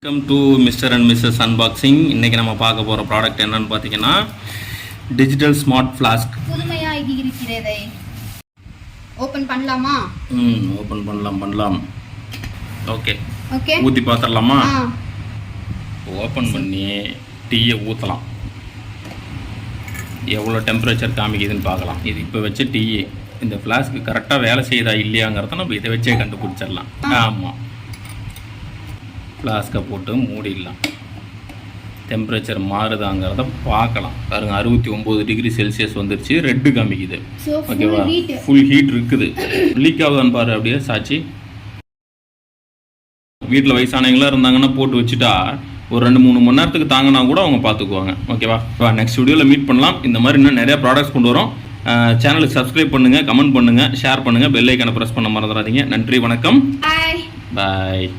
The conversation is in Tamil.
Welcome to mister and missus unboxing. இன்றைக்கி நம்ம பார்க்க போகிற ப்ராடக்ட் என்னன்னு பார்த்தீங்கன்னா டிஜிட்டல் ஸ்மார்ட் ஃப்ளாஸ்க். புதுமையாக இருக்கிறதே. ஓப்பன் பண்ணலாமா? ஓப்பன் பண்ணலாம். ஓகே ஓகே, ஊற்றி பார்த்துடலாமா? ஓப்பன் பண்ணி டீயை ஊற்றலாம். எவ்வளோ டெம்பரேச்சர் காமிக்குதுன்னு பார்க்கலாம். இது இப்போ வச்ச டீ இந்த ஃப்ளாஸ்க்கு கரெக்டாக வேலை செய்யுதா இல்லையாங்கிறத நம்ம இதை வச்சே கண்டுபிடிச்சிடலாம். ஆமாம், ஃப்ளாஸ்கை போட்டு மூடிடலாம். டெம்பரேச்சர் மாறுதாங்கிறத பார்க்கலாம். பாருங்க, 69 டிகிரி செல்சியஸ் வந்துருச்சு. ரெட்டு காமிக்குது. ஓகேவா, ஃபுல் ஹீட் இருக்குது. லீக் ஆகுதான்னு பாரு. அப்படியே சாட்சி. வீட்டில் வயசானவங்களாம் இருந்தாங்கன்னா போட்டு வச்சுட்டா ஒரு 2-3 மணி நேரத்துக்கு தாங்கினா கூட அவங்க பார்த்துக்குவாங்க. ஓகேவா, நெக்ஸ்ட் வீடியோவில் மீட் பண்ணலாம். இந்த மாதிரி இன்னும் நிறைய ப்ராடக்ட்ஸ் கொண்டு வரோம். சேனலுக்கு சப்ஸ்கிரைப் பண்ணுங்கள், கமெண்ட் பண்ணுங்கள், ஷேர் பண்ணுங்கள், பெல் ஐக்கானை ப்ரெஸ் பண்ண மறந்துடாதீங்க. நன்றி, வணக்கம், பாய்.